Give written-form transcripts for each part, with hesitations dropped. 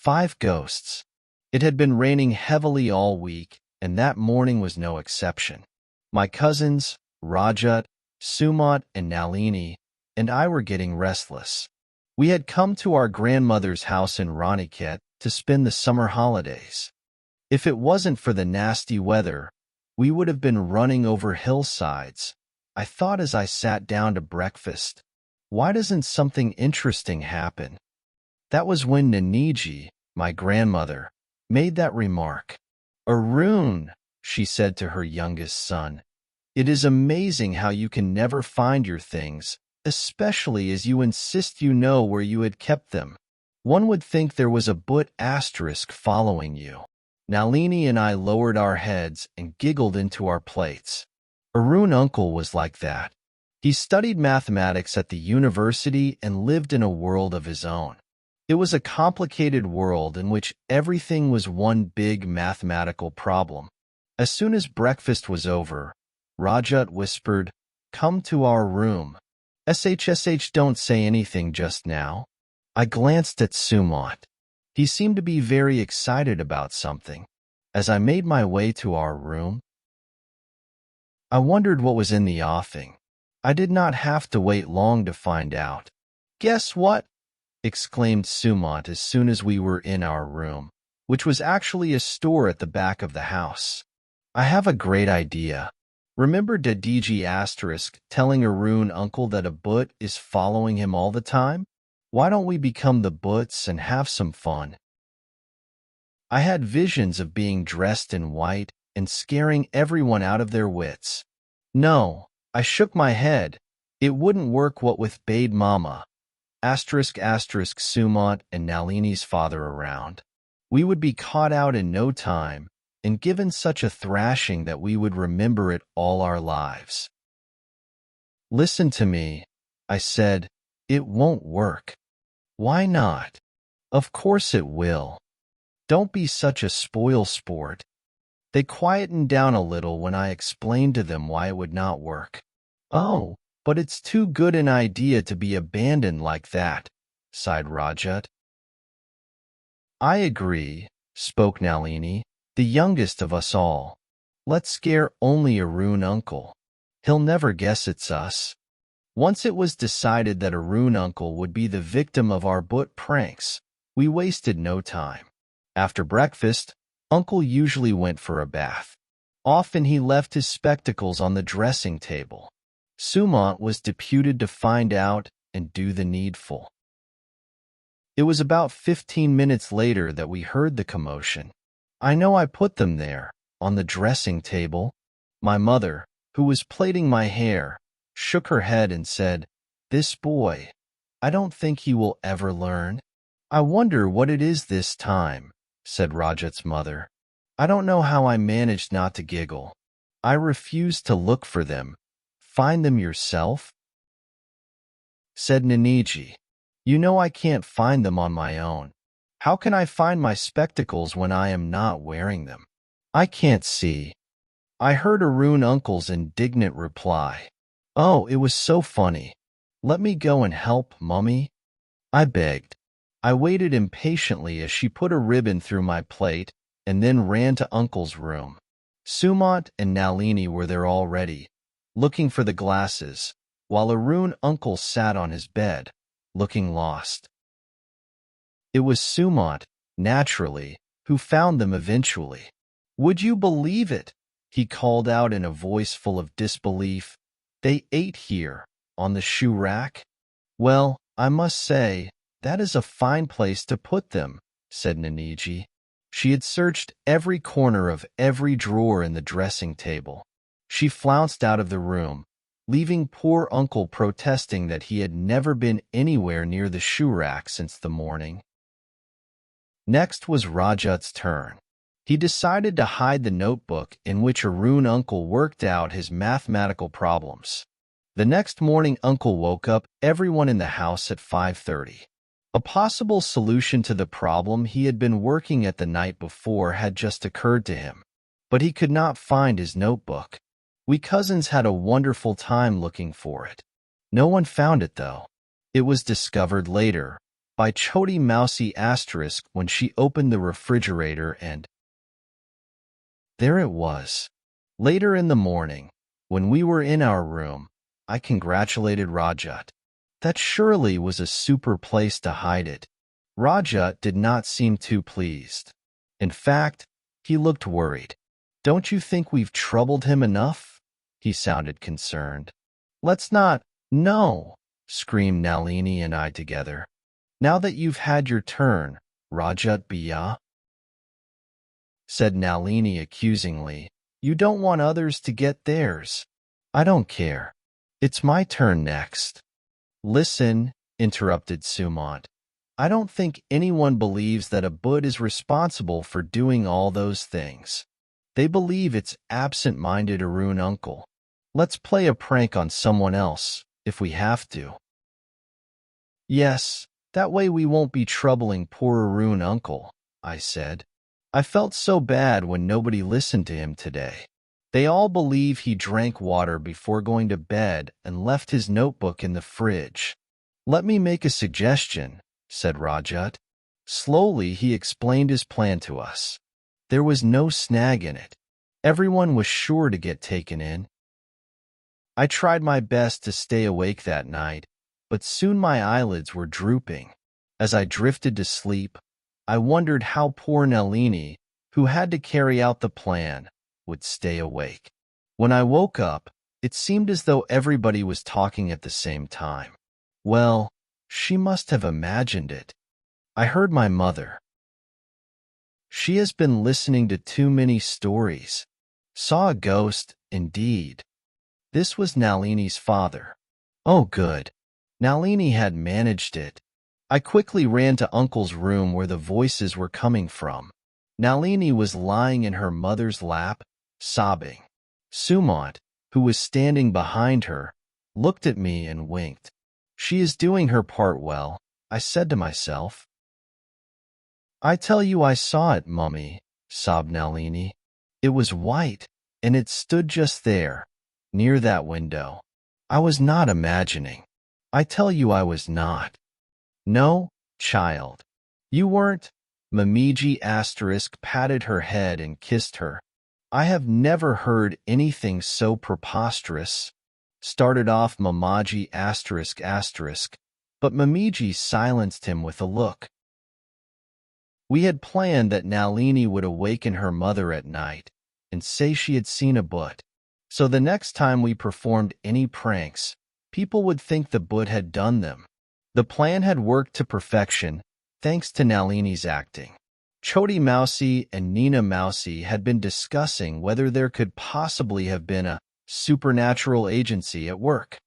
5 ghosts. It had been raining heavily all week, and that morning was no exception. My cousins, Rajat, Sumant, and Nalini, and I were getting restless. We had come to our grandmother's house in Raniket to spend the summer holidays. If it wasn't for the nasty weather, we would have been running over hillsides. I thought as I sat down to breakfast, why doesn't something interesting happen? That was when Naniji, my grandmother, made that remark. Arun, she said to her youngest son, it is amazing how you can never find your things, especially as you insist you know where you had kept them. One would think there was a but asterisk following you. Nalini and I lowered our heads and giggled into our plates. Arun uncle was like that. He studied mathematics at the university and lived in a world of his own. It was a complicated world in which everything was one big mathematical problem. As soon as breakfast was over, Rajat whispered, "Come to our room. SHSH, don't say anything just now." I glanced at Sumant. He seemed to be very excited about something. As I made my way to our room, I wondered what was in the offing. I did not have to wait long to find out. "Guess what?" exclaimed Sumant as soon as we were in our room, which was actually a store at the back of the house. "I have a great idea. Remember Jagdish asterisk telling Arun uncle that a but is following him all the time? Why don't we become the buts and have some fun?" I had visions of being dressed in white and scaring everyone out of their wits. No, I shook my head. It wouldn't work what with Bade Mama, asterisk Sumant and Nalini's father around. We would be caught out in no time and given such a thrashing that we would remember it all our lives. "Listen to me," I said. "It won't work." "Why not?" "Of course it will. Don't be such a spoil sport." They quietened down a little when I explained to them why it would not work. "Oh, but it's too good an idea to be abandoned like that," sighed Rajat. "I agree," spoke Nalini, the youngest of us all. "Let's scare only Arun uncle. He'll never guess it's us." Once it was decided that Arun uncle would be the victim of our but pranks, we wasted no time. After breakfast, Uncle usually went for a bath. Often he left his spectacles on the dressing table. Sumant was deputed to find out and do the needful. It was about 15 minutes later that we heard the commotion. I know I put them there, on the dressing table. My mother, who was plaiting my hair, shook her head and said, "This boy, I don't think he will ever learn." "I wonder what it is this time," said Rajat's mother. I don't know how I managed not to giggle. "I refused to look for them. Find them yourself," said Naniji. "You know I can't find them on my own. How can I find my spectacles when I am not wearing them? I can't see." I heard Arun uncle's indignant reply. "Oh, it was so funny. Let me go and help, Mummy," I begged. I waited impatiently as she put a ribbon through my plate and then ran to Uncle's room. Sumant and Nalini were there already, looking for the glasses, while Arun uncle sat on his bed, looking lost. It was Sumant, naturally, who found them eventually. "Would you believe it?" he called out in a voice full of disbelief. "They ate here, on the shoe rack." "Well, I must say, that is a fine place to put them," said Naniji. She had searched every corner of every drawer in the dressing table. She flounced out of the room, leaving poor uncle protesting that he had never been anywhere near the shoe rack since the morning. Next was Rajat's turn. He decided to hide the notebook in which Arun uncle worked out his mathematical problems. The next morning uncle woke up everyone in the house at 5:30. A possible solution to the problem he had been working at the night before had just occurred to him, but he could not find his notebook. We cousins had a wonderful time looking for it. No one found it, though. It was discovered later, by Chody Mousy asterisk when she opened the refrigerator and there it was. Later in the morning, when we were in our room, I congratulated Rajat. That surely was a super place to hide it. Rajat did not seem too pleased. In fact, he looked worried. Don't you think we've troubled him enough? He sounded concerned. Let's not. No, screamed Nalini and I together. Now that you've had your turn, Rajat Biya, said Nalini accusingly, you don't want others to get theirs. I don't care. It's my turn next. Listen, interrupted Sumant. I don't think anyone believes that a Buddha is responsible for doing all those things. They believe it's absent-minded Arun uncle. Let's play a prank on someone else, if we have to. Yes, that way we won't be troubling poor Arun uncle, I said. I felt so bad when nobody listened to him today. They all believe he drank water before going to bed and left his notebook in the fridge. Let me make a suggestion, said Rajat. Slowly he explained his plan to us. There was no snag in it. Everyone was sure to get taken in. I tried my best to stay awake that night, but soon my eyelids were drooping. As I drifted to sleep, I wondered how poor Nalini, who had to carry out the plan, would stay awake. When I woke up, it seemed as though everybody was talking at the same time. Well, she must have imagined it. I heard my mother. She has been listening to too many stories. Saw a ghost, indeed. This was Nalini's father. Oh, good. Nalini had managed it. I quickly ran to Uncle's room where the voices were coming from. Nalini was lying in her mother's lap, sobbing. Sumant, who was standing behind her, looked at me and winked. She is doing her part well, I said to myself. I tell you I saw it, Mummy, sobbed Nalini. It was white, and it stood just there, near that window. I was not imagining. I tell you I was not. No, child. You weren't. Mamiji asterisk patted her head and kissed her. I have never heard anything so preposterous. Started off Mamaji asterisk asterisk, but Mamiji silenced him with a look. We had planned that Nalini would awaken her mother at night and say she had seen a Buddha. So the next time we performed any pranks, people would think the Buddha had done them. The plan had worked to perfection, thanks to Nalini's acting. Chody Mousy and Nina Mousy had been discussing whether there could possibly have been a supernatural agency at work.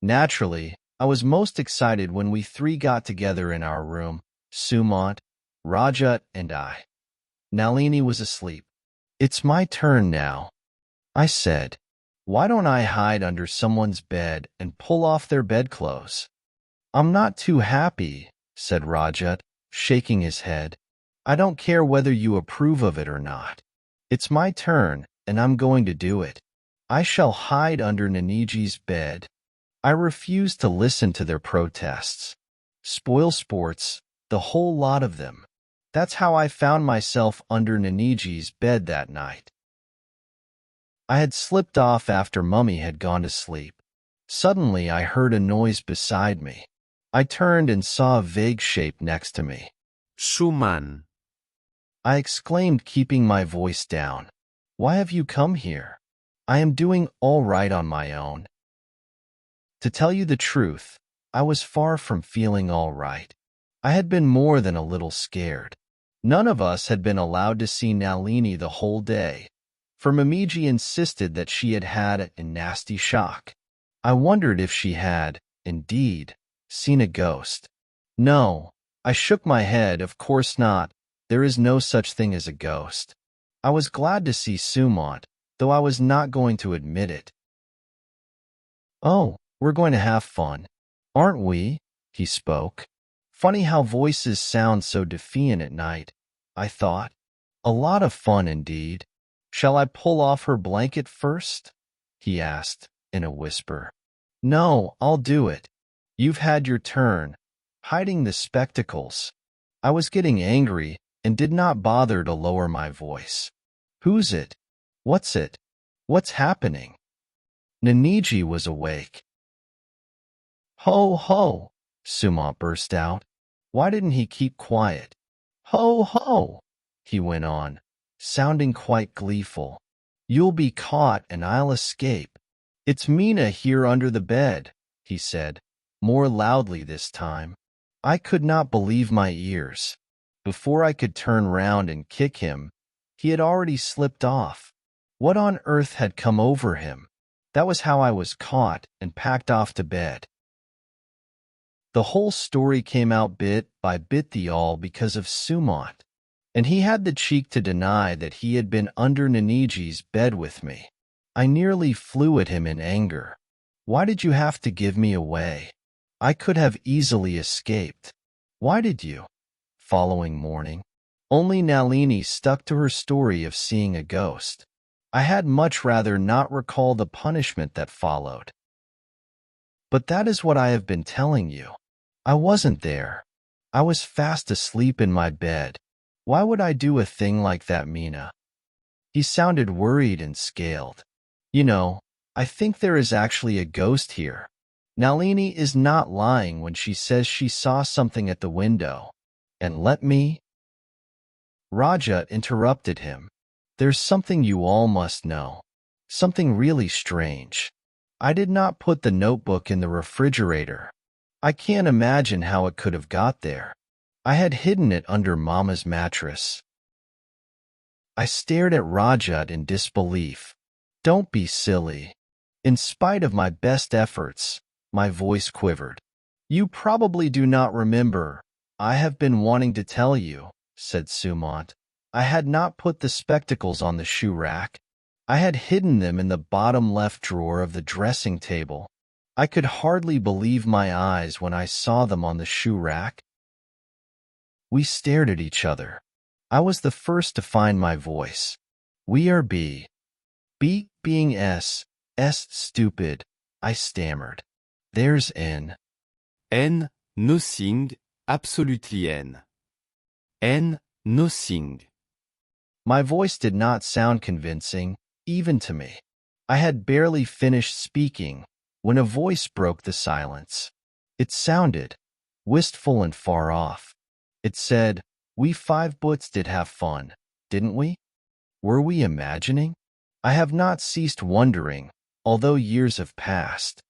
Naturally, I was most excited when we three got together in our room, Sumant, Rajat, and I. Nalini was asleep. It's my turn now, I said. Why don't I hide under someone's bed and pull off their bedclothes? I'm not too happy, said Rajat, shaking his head. I don't care whether you approve of it or not. It's my turn, and I'm going to do it. I shall hide under Naniji's bed. I refuse to listen to their protests. Spoil sports, the whole lot of them. That's how I found myself under Naniji's bed that night. I had slipped off after Mummy had gone to sleep. Suddenly I heard a noise beside me. I turned and saw a vague shape next to me. Suman, I exclaimed, keeping my voice down. Why have you come here? I am doing all right on my own. To tell you the truth, I was far from feeling all right. I had been more than a little scared. None of us had been allowed to see Nalini the whole day, for Mamiji insisted that she had had a nasty shock. I wondered if she had, indeed, seen a ghost. No, I shook my head. Of course not. There is no such thing as a ghost. I was glad to see Sumant, though I was not going to admit it. Oh, we're going to have fun, aren't we? He spoke. Funny how voices sound so defiant at night, I thought. A lot of fun indeed. Shall I pull off her blanket first? He asked, in a whisper. No, I'll do it. You've had your turn. hiding the spectacles. I was getting angry and did not bother to lower my voice. Who's it? What's it? What's happening? Naniji was awake. Ho, ho, Sumant burst out. Why didn't he keep quiet? Ho, ho, he went on, sounding quite gleeful. You'll be caught and I'll escape. It's Mina here under the bed, he said, more loudly this time. I could not believe my ears. Before I could turn round and kick him, he had already slipped off. What on earth had come over him? That was how I was caught and packed off to bed. The whole story came out bit by bit all because of Sumant, and he had the cheek to deny that he had been under Naniji's bed with me. I nearly flew at him in anger. Why did you have to give me away? I could have easily escaped. Why did you? Following morning, only Nalini stuck to her story of seeing a ghost. I had much rather not recall the punishment that followed. But that is what I have been telling you. I wasn't there. I was fast asleep in my bed. Why would I do a thing like that, Mina? He sounded worried and scaled. You know, I think there is actually a ghost here. Nalini is not lying when she says she saw something at the window. And let me... Rajat interrupted him. There's something you all must know. Something really strange. I did not put the notebook in the refrigerator. I can't imagine how it could have got there. I had hidden it under Mama's mattress. I stared at Rajat in disbelief. Don't be silly. In spite of my best efforts, my voice quivered. You probably do not remember. I have been wanting to tell you, said Sumant. I had not put the spectacles on the shoe rack. I had hidden them in the bottom left drawer of the dressing table. I could hardly believe my eyes when I saw them on the shoe rack. We stared at each other. I was the first to find my voice. We are B. B being S. S stupid, I stammered. There's N. N, nothing, absolutely N. N, nothing. My voice did not sound convincing, even to me. I had barely finished speaking when a voice broke the silence. It sounded wistful and far off. It said, "We 5 butts did have fun, didn't we? Were we imagining?" I have not ceased wondering, although years have passed.